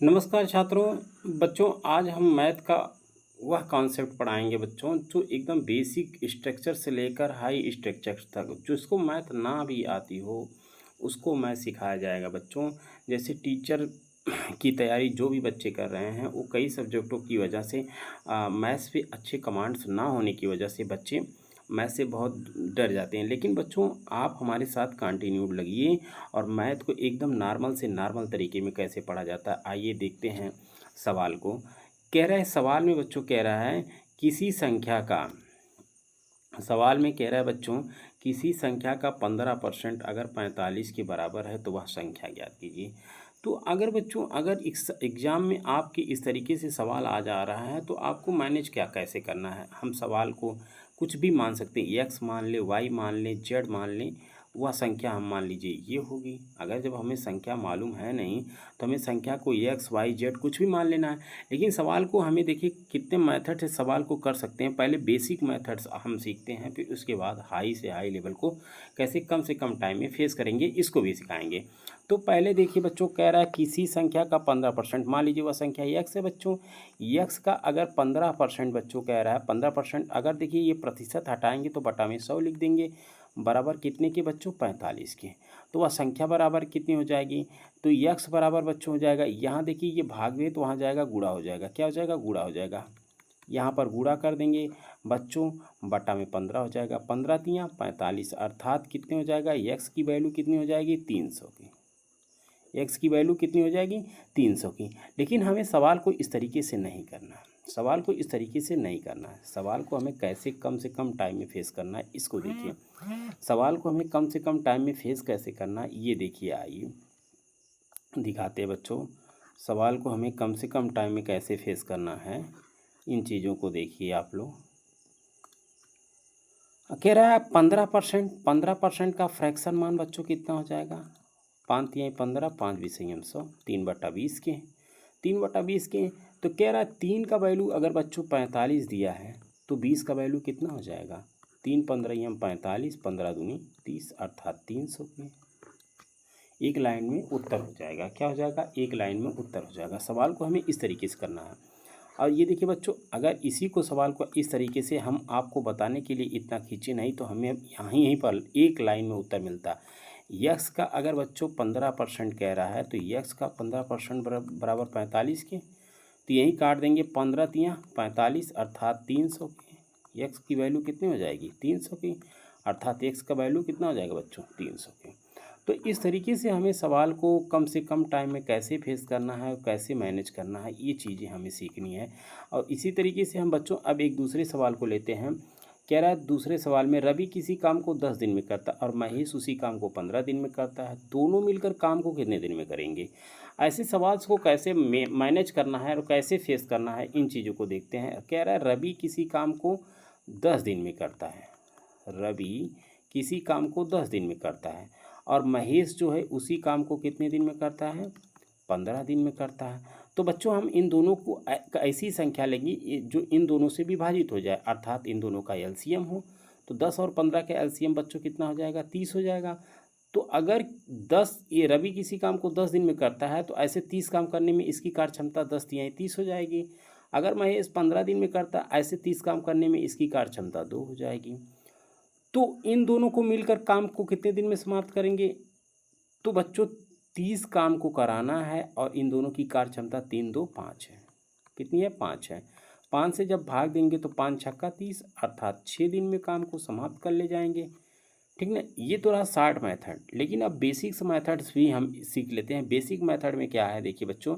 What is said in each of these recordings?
नमस्कार छात्रों। बच्चों, आज हम मैथ का वह कॉन्सेप्ट पढ़ाएंगे बच्चों जो एकदम बेसिक स्ट्रक्चर से लेकर हाई स्ट्रक्चर तक, जिसको मैथ ना भी आती हो उसको मैथ सिखाया जाएगा बच्चों। जैसे टीचर की तैयारी जो भी बच्चे कर रहे हैं वो कई सब्जेक्टों की वजह से मैथ्स पे अच्छे कमांड्स ना होने की वजह से बच्चे मैथ से बहुत डर जाते हैं। लेकिन बच्चों, आप हमारे साथ कंटिन्यूड लगिए और मैथ को एकदम नॉर्मल से नॉर्मल तरीके में कैसे पढ़ा जाता है आइए देखते हैं। सवाल को कह रहा है, सवाल में बच्चों कह रहा है किसी संख्या का, सवाल में कह रहा है बच्चों किसी संख्या का 15% अगर 45 के बराबर है तो वह संख्या ज्ञात कीजिए। तो अगर बच्चों, अगर एग्ज़ाम में आपके इस तरीके से सवाल आ जा रहा है तो आपको मैनेज क्या कैसे करना है। हम सवाल को कुछ भी मान सकते हैं, एक्स मान लें, वाई मान लें, जेड मान लें, वह संख्या हम मान लीजिए ये होगी। अगर जब हमें संख्या मालूम है नहीं तो हमें संख्या को एक्स वाई जेड कुछ भी मान लेना है। लेकिन सवाल को हमें देखिए कितने मेथड से सवाल को कर सकते हैं। पहले बेसिक मेथड्स हम सीखते हैं, फिर उसके बाद हाई से हाई लेवल को कैसे कम से कम टाइम में फेस करेंगे इसको भी सिखाएंगे। तो पहले देखिए बच्चों, कह रहा है किसी संख्या का 15%, मान लीजिए वह संख्या एक्स है बच्चों। एक्स का अगर 15% बच्चों कह रहा है 15%, अगर देखिए ये प्रतिशत हटाएंगे तो बटा में 100 लिख देंगे, बराबर कितने के बच्चों 45 के। तो वह संख्या बराबर कितनी हो जाएगी, तो यक्स बराबर बच्चों हो जाएगा, यहाँ देखिए ये भाग में तो वहाँ जाएगा गुणा हो जाएगा, क्या हो जाएगा गुणा हो जाएगा, यहाँ पर गुणा कर देंगे बच्चों, बटा में 15 हो जाएगा, 15 तियाँ 45, अर्थात कितने हो जाएगा, यक्स की वैल्यू कितनी हो जाएगी 300 की, एक्स की वैल्यू कितनी हो जाएगी 300 की। लेकिन हमें सवाल को इस तरीके से नहीं करना है, सवाल को इस तरीके से नहीं करना है। सवाल को हमें कैसे कम से कम टाइम में फेस करना है इसको देखिए। सवाल को हमें कम से कम टाइम में फेस कैसे करना है ये देखिए, आइए दिखाते हैं बच्चों। सवाल को हमें कम से कम टाइम में कैसे फेस करना है इन चीज़ों को देखिए आप लोग। कह रहा है 15%, 15% का फ्रैक्शन मान बच्चों कितना हो जाएगा, 5 तिहाई 15, 5 विषयम 100, 3/20 के, 3/20 के। तो कह रहा है 3 का वैल्यू अगर बच्चों 45 दिया है तो 20 का वैल्यू कितना हो जाएगा, 3 15 45, 15 दूनी 30, अर्थात 300 के। एक लाइन में उत्तर हो जाएगा, क्या हो जाएगा, एक लाइन में उत्तर हो जाएगा। सवाल को हमें इस तरीके से करना है। और ये देखिए बच्चों, अगर इसी को सवाल को इस तरीके से हम आपको बताने के लिए इतना खींचे नहीं तो हमें यहीं पर एक लाइन में उत्तर मिलता। यक्स का अगर बच्चों 15% कह रहा है तो यक्स का 15% बराबर 45 के, तो यहीं काट देंगे, 15 तियाँ 45, अर्थात 300 के। यक्स की वैल्यू कितनी हो जाएगी 300 की, अर्थात एक्स का वैल्यू कितना हो जाएगा बच्चों 300 के। तो इस तरीके से हमें सवाल को कम से कम टाइम में कैसे फेस करना है और कैसे मैनेज करना है ये चीज़ें हमें सीखनी है। और इसी तरीके से हम बच्चों अब एक दूसरे सवाल को लेते हैं। कह रहा है दूसरे सवाल में रवि किसी काम को 10 दिन में करता है और महेश उसी काम को 15 दिन में करता है, दोनों मिलकर काम को कितने दिन में करेंगे। ऐसे सवाल को कैसे मैनेज करना है और कैसे फेस करना है इन चीज़ों को देखते हैं। कह रहा है रवि किसी काम को 10 दिन में करता है, रवि किसी काम को 10 दिन में करता है और महेश जो है उसी काम को कितने दिन में करता है 15 दिन में करता है। तो बच्चों हम इन दोनों को ऐसी संख्या लेंगे जो इन दोनों से विभाजित हो जाए, अर्थात इन दोनों का एलसीएम हो। तो 10 और 15 का एलसीएम बच्चों कितना हो जाएगा 30 हो जाएगा। तो अगर 10 ये रवि किसी काम को 10 दिन में करता है तो ऐसे 30 काम करने में इसकी कार्य क्षमता 10 तिहाई 30 हो जाएगी। अगर महेश 15 दिन में करता है ऐसे 30 काम करने में इसकी कार्य क्षमता 2 हो जाएगी। तो इन दोनों को मिलकर काम को कितने दिन में समाप्त करेंगे, तो बच्चों 30 काम को कराना है और इन दोनों की कार्य क्षमता 3 2 5 है, कितनी है 5 है। 5 से जब भाग देंगे तो 5 छक्का 30, अर्थात 6 दिन में काम को समाप्त कर ले जाएंगे। ठीक ना, ये तो रहा शार्ट मेथड। लेकिन अब बेसिक्स मेथड्स भी हम सीख लेते हैं। बेसिक मेथड में क्या है देखिए बच्चों,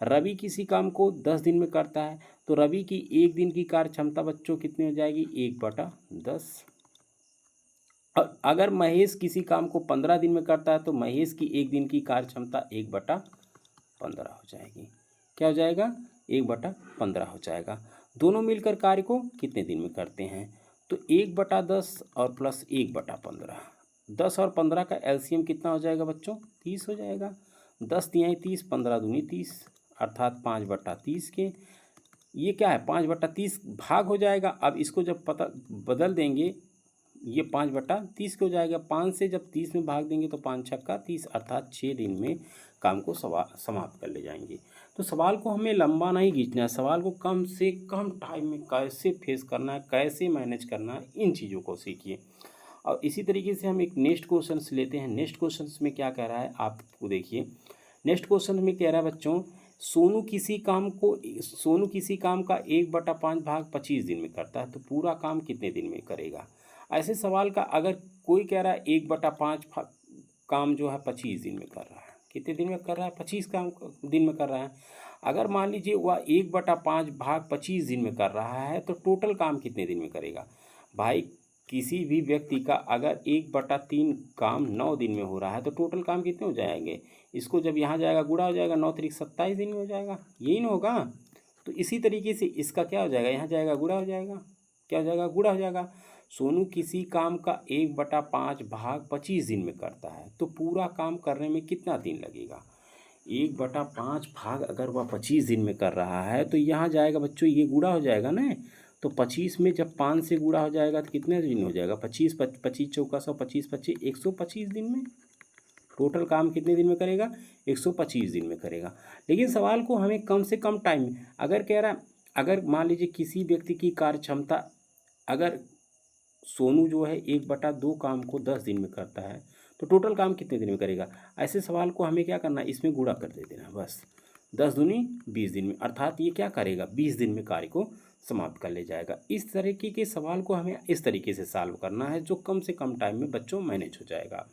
रवि किसी काम को 10 दिन में करता है तो रवि की एक दिन की कार्य क्षमता बच्चों कितनी हो जाएगी 1/10। और अगर महेश किसी काम को 15 दिन में करता है तो महेश की एक दिन की कार्य क्षमता 1/15 हो जाएगी, क्या हो जाएगा 1/15 हो जाएगा। दोनों मिलकर कार्य को कितने दिन में करते हैं, तो 1/10 और प्लस 1/15, 10 और 15 का एलसीएम कितना हो जाएगा बच्चों 30 हो जाएगा। 10 तिहाई 30, 15 दूनी 30, अर्थात 5/30 के। ये क्या है 5/30 भाग हो जाएगा। अब इसको जब पता बदल देंगे ये 5/30 के हो जाएगा। 5 से जब 30 में भाग देंगे तो 5 छक्का 30, अर्थात 6 दिन में काम को समाप्त कर ले जाएंगे। तो सवाल को हमें लंबा नहीं खींचना है, सवाल को कम से कम टाइम में कैसे फेस करना है, कैसे मैनेज करना है, इन चीज़ों को सीखिए। और इसी तरीके से हम एक नेक्स्ट क्वेश्चन लेते हैं। नेक्स्ट क्वेश्चन में क्या कह रहा है आपको देखिए। नेक्स्ट क्वेश्चन में कह रहा है बच्चों, सोनू किसी काम का 1/5 भाग 25 दिन में करता है, तो पूरा काम कितने दिन में करेगा। ऐसे सवाल का अगर कोई कह रहा है 1/5 काम जो है 25 दिन में कर रहा है, कितने दिन में कर रहा है, 25 काम दिन में कर रहा है। अगर मान लीजिए वह 1/5 भाग 25 दिन में कर रहा है, तो टोटल काम कितने दिन में करेगा। भाई किसी भी व्यक्ति का अगर 1/3 काम 9 दिन में हो रहा है, तो टोटल काम कितने हो जाएंगे। इसको जब यहाँ जाएगा गुणा हो जाएगा, 9 तारीख 27 दिन में हो जाएगा, यही ना होगा। तो इसी तरीके से इसका क्या हो जाएगा, यहाँ जाएगा गुणा हो जाएगा, क्या हो जाएगा, गुणा हो जाएगा। सोनू किसी काम का 1/5 भाग 25 दिन में करता है, तो पूरा काम करने में कितना दिन लगेगा। 1/5 भाग अगर वह 25 दिन में कर रहा है, तो यहाँ जाएगा बच्चों, ये गुणा हो जाएगा ना। तो 25 में जब 5 से गुणा हो जाएगा तो कितने दिन हो जाएगा, 25 25 चौका 100, 25 25 125 दिन में। टोटल काम कितने दिन में करेगा, 125 दिन में करेगा। लेकिन सवाल को हमें कम से कम टाइम में, अगर कह रहा, अगर मान लीजिए किसी व्यक्ति की कार्य क्षमता, अगर सोनू जो है 1/2 काम को 10 दिन में करता है, तो टोटल काम कितने दिन में करेगा। ऐसे सवाल को हमें क्या करना है, इसमें गुणा कर दे देना बस। 10 दूनी 20 दिन में, अर्थात ये क्या करेगा, 20 दिन में कार्य को समाप्त कर ले जाएगा। इस तरीके के सवाल को हमें इस तरीके से सॉल्व करना है, जो कम से कम टाइम में बच्चों मैनेज हो जाएगा।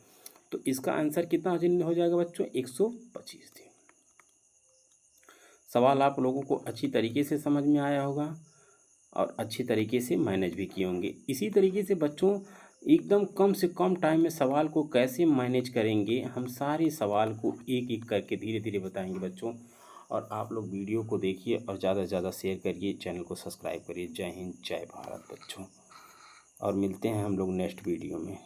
तो इसका आंसर कितना हो जाएगा बच्चों, 125 दिन। सवाल आप लोगों को अच्छी तरीके से समझ में आया होगा और अच्छी तरीके से मैनेज भी किए होंगे। इसी तरीके से बच्चों एकदम कम से कम टाइम में सवाल को कैसे मैनेज करेंगे, हम सारे सवाल को एक एक करके धीरे धीरे बताएंगे बच्चों। और आप लोग वीडियो को देखिए और ज़्यादा से ज़्यादा शेयर करिए, चैनल को सब्सक्राइब करिए। जय हिंद, जय भारत बच्चों, और मिलते हैं हम लोग नेक्स्ट वीडियो में।